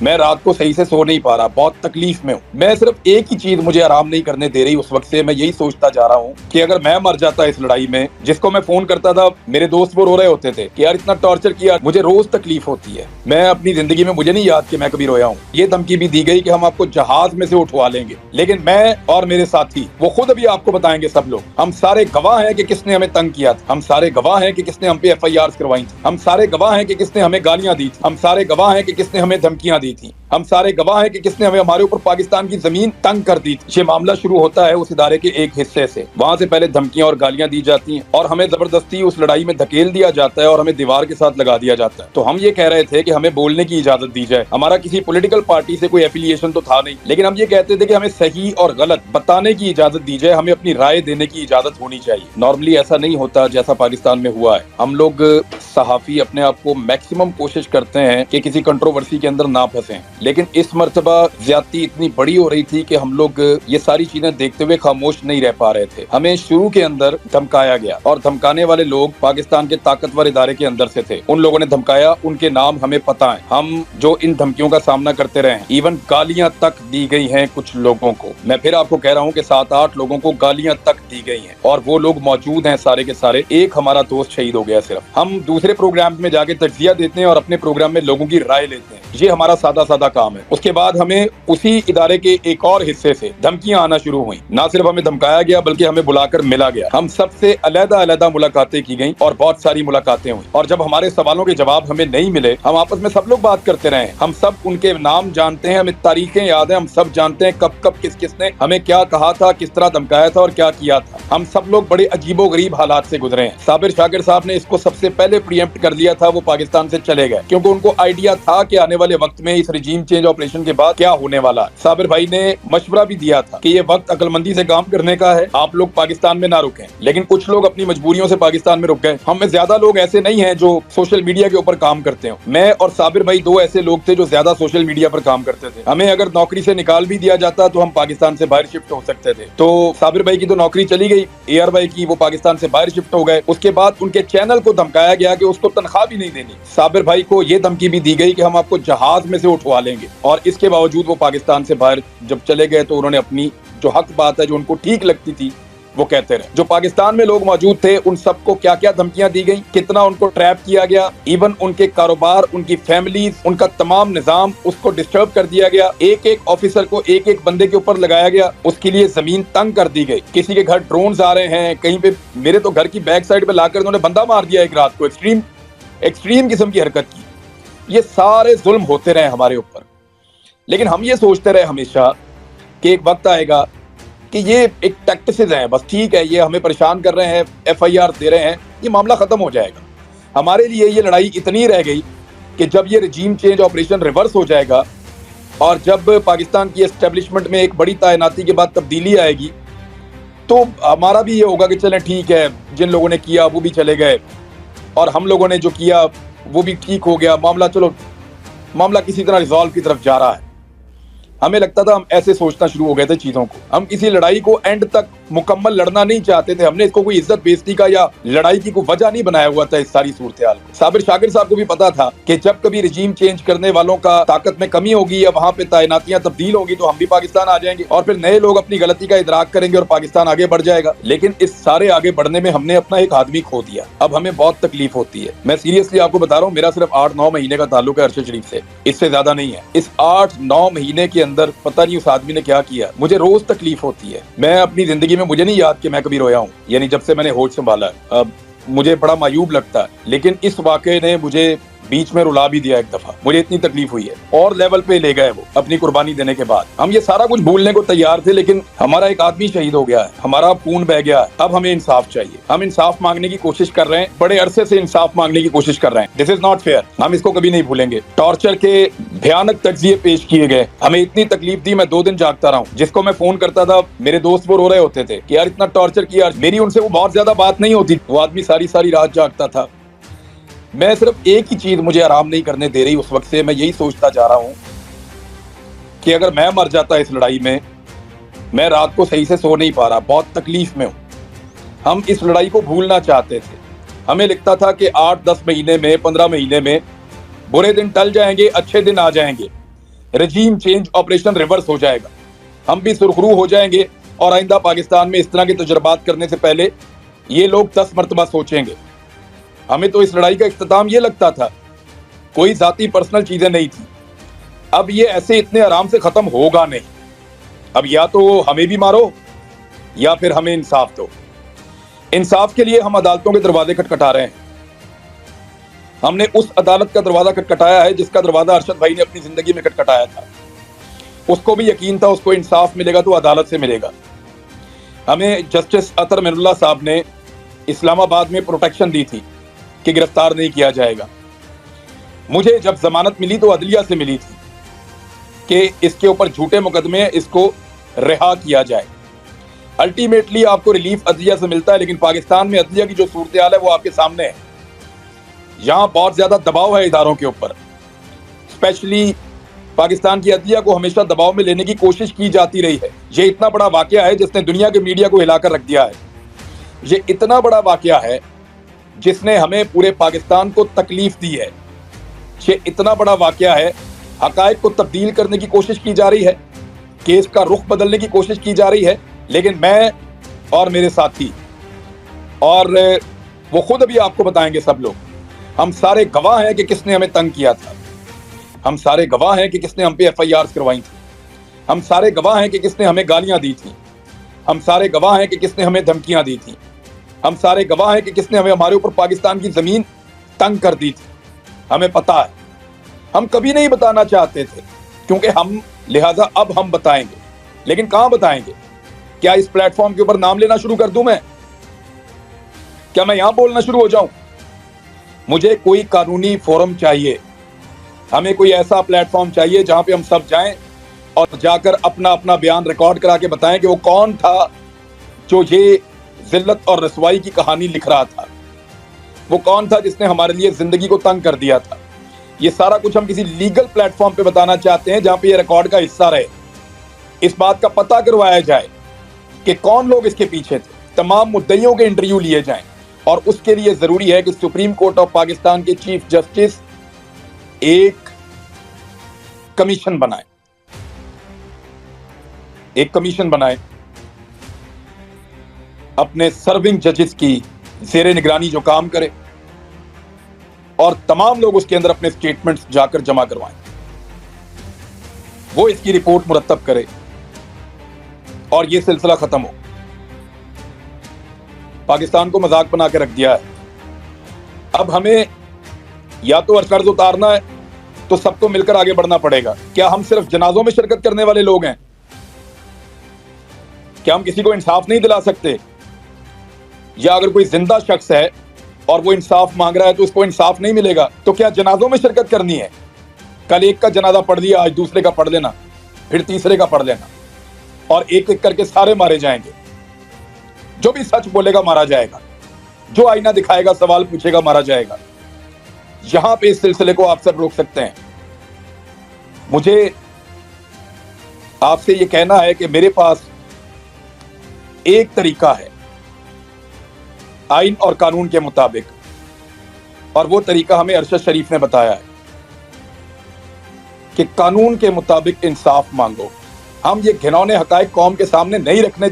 میں رات کو صحیح سے سو نہیں پا رہا، بہت تکلیف میں ہوں۔ میں صرف ایک ہی چیز مجھے آرام نہیں کرنے دے رہی اس وقت سے، میں یہی سوچتا جا رہا ہوں کہ اگر میں مر جاتا اس لڑائی میں، جس کو میں فون کرتا تھا میرے دوست وہ رو رہے ہوتے تھے کہ یار اتنا ٹارچر کیا، مجھے روز تکلیف ہوتی ہے۔ میں اپنی زندگی میں مجھے نہیں یاد کہ میں کبھی رویا ہوں۔ یہ دھمکی بھی دی گئی کہ ہم آپ کو جہاز میں سے اٹھوا لیں گے، لیکن میں اور میرے ساتھی وہ خود ابھی آپ کو بتائیں گے، سب لوگ ہم سارے گواہ ہیں کہ کس نے ہمیں تنگ کیا تھا، ہم سارے گواہ ہیں کہ کس نے ہم پہ FIRs کروائی تھی، ہم سارے گواہ ہیں کہ کس نے ہمیں گالیاں دی تھی، ہم سارے گواہ ہیں کہ کس نے ہمیں دھمکیاں دی تھی، ہم سارے گواہ ہیں کہ کس نے ہمارے اوپر پاکستان کی زمین تنگ کر دی تھی۔ یہ معاملہ شروع ہوتا ہے اس ادارے کے ایک حصے سے، وہاں سے پہلے دھمکیاں اور گالیاں دی جاتی ہیں اور ہمیں زبردستی اس لڑائی میں دھکیل دیا جاتا ہے اور ہمیں دیوار کے ساتھ لگا دیا جاتا ہے۔ تو ہم یہ کہہ رہے تھے کہ ہمیں بولنے کی اجازت دی جائے، ہمارا کسی پولیٹیکل پارٹی سے کوئی ایفیلیشن تو تھا نہیں، لیکن ہم یہ کہتے تھے کہ ہمیں صحیح اور غلط بتانے کی اجازت دی جائے، ہمیں اپنی رائے دینے کی اجازت ہونی چاہیے۔ نارملی ایسا نہیں ہوتا جیسا پاکستان میں ہوا ہے۔ ہم لوگ صحافی اپنے آپ کو میکسیمم کوشش کرتے ہیں کہ کسی کنٹروورسی کے اندر نہ پھنسیں، لیکن اس مرتبہ زیادتی اتنی بڑی ہو رہی تھی کہ ہم لوگ یہ ساری چیزیں دیکھتے ہوئے خاموش نہیں رہ پا رہے تھے۔ ہمیں شروع کے اندر دھمکایا گیا اور دھمکانے والے لوگ پاکستان کے طاقتور ادارے کے اندر سے تھے، ان لوگوں نے دھمکایا، ان کے نام ہمیں پتہ ہیں، ہم جو ان دھمکیوں کا سامنا کرتے رہے ہیں، ایون گالیاں تک دی گئی ہیں کچھ لوگوں کو۔ میں پھر آپ کو کہہ رہا ہوں کہ 7-8 لوگوں کو گالیاں تک دی گئی ہیں اور وہ لوگ موجود ہیں سارے کے سارے۔ ایک ہمارا دوست شہید ہو گیا صرف۔ ہم دوسرے پروگرام میں جا کے تجزیہ دیتے ہیں اور اپنے پروگرام میں لوگوں کی رائے لیتے ہیں، یہ ہمارا سادہ سادہ کام ہے۔ اس کے بعد ہمیں اسی ادارے کے ایک اور حصے سے دھمکیاں آنا شروع ہوئیں، نہ صرف ہمیں دھمکایا گیا بلکہ ہمیں بلا کر ملا گیا۔ ہم سب سے علیحدہ علیحدہ ملاقاتیں کی گئیں اور بہت ساری ملاقاتیں ہوئیں، اور جب ہمارے سوالوں کے جواب ہمیں نہیں ملے، ہم آپس میں سب لوگ بات کرتے رہے ہیں، ہم سب ان کے نام جانتے ہیں، ہمیں تاریخیں یاد ہیں، ہم سب جانتے ہیں کب کب کس کس نے ہمیں کیا کہا تھا، کس طرح دھمکایا تھا اور کیا کیا تھا۔ ہم سب لوگ بڑے عجیب و غریب حالات سے گزرے ہیں۔ صابر شاکر صاحب نے اس کو سب سے پہلے پریمپٹ کر لیا تھا، وہ پاکستان سے چلے گئے کیونکہ ان کو آئیڈیا تھا کہ آنے والے وقت میں اس رجیم چینج آپریشن کے بعد کیا ہونے والا ہے۔ صابر بھائی نے مشورہ بھی دیا تھا کہ یہ وقت عقل مندی سے کام کرنے کا ہے، آپ لوگ پاکستان میں نہ رکیں، لیکن کچھ لوگ اپنی مجبوریوں سے پاکستان میں رک گئے۔ ہم میں زیادہ لوگ ایسے نہیں ہیں جو سوشل میڈیا کے اوپر کام کرتے ہوں، میں اور صابر بھائی دو ایسے لوگ تھے جو زیادہ سوشل میڈیا پر کام کرتے تھے۔ ہمیں اگر نوکری سے نکال بھی دیا جاتا تو ہم پاکستان سے باہر شفٹ ہو سکتے تھے۔ تو صابر بھائی کی تو نوکری چلی گئی، AR بھائی کی، وہ پاکستان سے باہر شفٹ ہو گئے۔ اس کے بعد ان کے چینل کو دھمکایا گیا کہ اس کو تنخواہ بھی نہیں دینی۔ صابر بھائی کو یہ دھمکی بھی دی گئی کہ ہم آپ کو جہاز میں سے اٹھوا لیں گے، اور اس کے باوجود وہ پاکستان سے باہر جب چلے گئے تو انہوں نے اپنی جو حق بات ہے، جو ان کو ٹھیک لگتی تھی، وہ کہتے رہے۔ جو پاکستان میں لوگ موجود تھے ان سب کو کیا کیا دھمکیاں دی گئیں، کتنا ان کو ٹریپ کیا گیا، ایون ان کے کاروبار، ان کی فیملیز، ان کا تمام نظام، اس کو ڈسٹرب کر دیا گیا۔ ایک ایک آفیسر کو ایک ایک بندے کے اوپر لگایا گیا، اس کے لیے زمین تنگ کر دی گئی۔ کسی کے گھر ڈرونز آ رہے ہیں، کہیں پہ میرے تو گھر کی بیک سائڈ پہ لا کر انہوں نے بندہ مار دیا ایک رات کو، ایکسٹریم قسم کی حرکت کی۔ یہ سارے ظلم ہوتے رہے ہمارے اوپر، لیکن ہم یہ سوچتے رہے ہمیشہ کہ ایک وقت آئے گا کہ یہ ایک ٹیکٹسز ہیں، بس ٹھیک ہے، یہ ہمیں پریشان کر رہے ہیں، FIR دے رہے ہیں، یہ معاملہ ختم ہو جائے گا۔ ہمارے لیے یہ لڑائی اتنی رہ گئی کہ جب یہ رجیم چینج آپریشن ریورس ہو جائے گا اور جب پاکستان کی اسٹیبلشمنٹ میں ایک بڑی تعیناتی کے بعد تبدیلی آئے گی، تو ہمارا بھی یہ ہوگا کہ چلیں ٹھیک ہے، جن لوگوں نے کیا وہ بھی چلے گئے اور ہم لوگوں نے جو کیا وہ بھی ٹھیک ہو گیا، معاملہ چلو معاملہ کسی طرح ریزالو کی طرف جا رہا ہے۔ ہمیں لگتا تھا، ہم ایسے سوچنا شروع ہو گئے تھے چیزوں کو، ہم کسی لڑائی کو اینڈ تک مکمل لڑنا نہیں چاہتے تھے، ہم نے اس کو کوئی عزت بیزتی کا یا لڑائی کی کوئی وجہ نہیں بنایا ہوا تھا اس ساری صورتحال کو۔ صابر شاکر صاحب کو بھی پتا تھا کہ جب کبھی رجیم چینج کرنے والوں کا طاقت میں کمی ہوگی یا وہاں پہ تعیناتیاں تبدیل ہوگی تو ہم بھی پاکستان آ جائیں گے اور پھر نئے لوگ اپنی غلطی کا ادراک کریں گے اور پاکستان آگے بڑھ جائے گا۔ لیکن اس سارے آگے بڑھنے میں ہم نے اپنا ایک آدمی کھو دیا، اب ہمیں بہت تکلیف ہوتی ہے۔ میں سیریسلی آپ کو بتا رہا ہوں، میرا صرف 8-9 مہینے کا تعلق ہے ارشد شریف سے، اس سے زیادہ نہیں ہے۔ اس 8-9 مہینے کے اندر پتہ نہیں اس آدمی نے کیا کیا، مجھے روز تکلیف ہوتی ہے۔ میں اپنی زندگی میں مجھے نہیں یاد کہ میں کبھی رویا ہوں، یعنی جب سے میں نے ہوش سنبھالا ہے۔ مجھے بڑا معیوب لگتا ہے، لیکن اس واقعے نے مجھے بیچ میں رلا بھی دیا ایک دفعہ، مجھے اتنی تکلیف ہوئی ہے، اور لیول پہ لے گئے وہ اپنی قربانی دینے کے بعد۔ ہم یہ سارا کچھ بھولنے کو تیار تھے، لیکن ہمارا ایک آدمی شہید ہو گیا ہے، ہمارا خون بہ گیا ہے، اب ہمیں انصاف چاہیے۔ ہم انصاف مانگنے کی کوشش کر رہے ہیں، بڑے عرصے سے انصاف مانگنے کی کوشش کر رہے ہیں۔ دس از ناٹ فیئر، ہم اس کو کبھی نہیں بھولیں گے۔ ٹارچر کے بھیانک تجزیے پیش کیے گئے، ہمیں اتنی تکلیف دی، میں 2 دن جاگتا رہا ہوں۔ جس کو میں فون کرتا تھا میرے دوست وہ رو رہے ہوتے تھے کہ یار اتنا ٹارچر کیا، میری ان سے وہ بہت زیادہ بات نہیں ہوتی، وہ آدمی ساری ساری رات جاگتا تھا۔ میں صرف ایک ہی چیز مجھے آرام نہیں کرنے دے رہی اس وقت سے، میں یہی سوچتا جا رہا ہوں کہ اگر میں مر جاتا اس لڑائی میں رات کو صحیح سے سو نہیں پا رہا، بہت تکلیف میں ہوں۔ ہم اس لڑائی کو بھولنا چاہتے تھے، ہمیں لگتا تھا کہ 8-10 مہینے میں 15 مہینے میں برے دن ٹل جائیں گے، اچھے دن آ جائیں گے، رجیم چینج آپریشن ریورس ہو جائے گا، ہم بھی سرخرو ہو جائیں گے، اور آئندہ پاکستان میں اس طرح کے تجربات کرنے سے پہلے یہ لوگ 10 مرتبہ سوچیں گے۔ ہمیں تو اس لڑائی کا اختتام یہ لگتا تھا، کوئی ذاتی پرسنل چیزیں نہیں تھی، اب یہ ایسے اتنے آرام سے ختم ہوگا نہیں۔ اب یا تو ہمیں بھی مارو یا پھر ہمیں انصاف دو۔ انصاف کے لیے ہم عدالتوں کے دروازے کھٹکھٹا رہے ہیں۔ ہم نے اس عدالت کا دروازہ کھٹکھٹایا ہے جس کا دروازہ ارشد بھائی نے اپنی زندگی میں کھٹکھٹایا تھا۔ اس کو بھی یقین تھا اس کو انصاف ملے گا تو عدالت سے ملے گا۔ ہمیں جسٹس اطہر من اللہ صاحب نے اسلام آباد میں پروٹیکشن دی تھی کہ گرفتار نہیں کیا جائے گا۔ مجھے جب ضمانت ملی تو عدلیہ سے ملی تھی کہ اس کے اوپر جھوٹے مقدمے ہیں، اس کو رہا کیا جائے۔ الٹیمیٹلی آپ کو ریلیف عدلیہ سے ملتا ہے، لیکن پاکستان میں عدلیہ کی جو صورتحال ہے وہ آپ کے سامنے ہے۔ یہاں بہت زیادہ دباؤ ہے اداروں کے اوپر، اسپیشلی پاکستان کی عدلیہ کو ہمیشہ دباؤ میں لینے کی کوشش کی جاتی رہی ہے۔ یہ اتنا بڑا واقعہ ہے جس نے دنیا کے میڈیا کو ہلا کر رکھ دیا ہے۔ یہ اتنا بڑا واقعہ ہے جس نے ہمیں پورے پاکستان کو تکلیف دی ہے۔ یہ اتنا بڑا واقعہ ہے، حقائق کو تبدیل کرنے کی کوشش کی جا رہی ہے، کیس کا رخ بدلنے کی کوشش کی جا رہی ہے، لیکن میں اور میرے ساتھی اور وہ خود ابھی آپ کو بتائیں گے سب لوگ، ہم سارے گواہ ہیں کہ کس نے ہمیں تنگ کیا تھا، ہم سارے گواہ ہیں کہ کس نے ہم پہ FIRs کروائی تھی، ہم سارے گواہ ہیں کہ کس نے ہمیں گالیاں دی تھیں، ہم سارے گواہ ہیں کہ کس نے ہمیں دھمکیاں دی تھیں، ہم سارے گواہ ہیں کہ کس نے ہمارے اوپر پاکستان کی زمین تنگ کر دی تھی۔ ہمیں پتہ ہے، ہم کبھی نہیں بتانا چاہتے تھے کیونکہ لہٰذا اب ہم بتائیں گے، لیکن کہاں بتائیں گے؟ کیا اس پلیٹ فارم کے اوپر نام لینا شروع کر دوں میں؟ کیا میں یہاں بولنا شروع ہو جاؤں؟ مجھے کوئی قانونی فورم چاہیے، ہمیں کوئی ایسا پلیٹ فارم چاہیے جہاں پہ ہم سب جائیں اور جا کر اپنا اپنا بیان ریکارڈ کرا کے بتائیں کہ وہ کون تھا جو یہ ذلت اور رسوائی کی کہانی لکھ رہا تھا، وہ کون تھا جس نے ہمارے لیے زندگی کو تنگ کر دیا تھا۔ یہ سارا کچھ ہم کسی لیگل پلیٹ فارم پہ بتانا چاہتے ہیں جہاں پہ یہ ریکارڈ کا حصہ رہے، اس بات کا پتہ کروایا جائے کہ کون لوگ اس کے پیچھے تھے، تمام مدعیوں کے انٹرویو لیے جائیں، اور اس کے لیے ضروری ہے کہ سپریم کورٹ آف پاکستان کے چیف جسٹس ایک کمیشن بنائے، ایک کمیشن بنائے اپنے سرونگ ججز کی زیر نگرانی جو کام کرے، اور تمام لوگ اس کے اندر اپنے سٹیٹمنٹس جا کر جمع کروائیں، وہ اس کی رپورٹ مرتب کرے اور یہ سلسلہ ختم ہو۔ پاکستان کو مذاق بنا کے رکھ دیا ہے، اب ہمیں یا تو قرض اتارنا ہے تو سب کو مل کر آگے بڑھنا پڑے گا۔ کیا ہم صرف جنازوں میں شرکت کرنے والے لوگ ہیں؟ کیا ہم کسی کو انصاف نہیں دلا سکتے؟ یا اگر کوئی زندہ شخص ہے اور وہ انصاف مانگ رہا ہے تو اس کو انصاف نہیں ملے گا تو کیا جنازوں میں شرکت کرنی ہے؟ کل ایک کا جنازہ پڑھ لیا، آج دوسرے کا پڑھ لینا، پھر تیسرے کا پڑھ لینا، اور ایک ایک کر کے سارے مارے جائیں گے۔ جو بھی سچ بولے گا مارا جائے گا، جو آئینہ دکھائے گا، سوال پوچھے گا، مارا جائے گا۔ یہاں پہ اس سلسلے کو آپ سب روک سکتے ہیں۔ مجھے آپ سے یہ کہنا ہے کہ میرے پاس ایک طریقہ ہے آئین اور قانون کے مطابق، اور وہ طریقہ ہمیں ارشد شریف نے بتایا ہے کہ قانون کے مطابق انصاف مانگو۔ ہم یہ گھنونے حقائق قوم کے سامنے نہیں رکھنے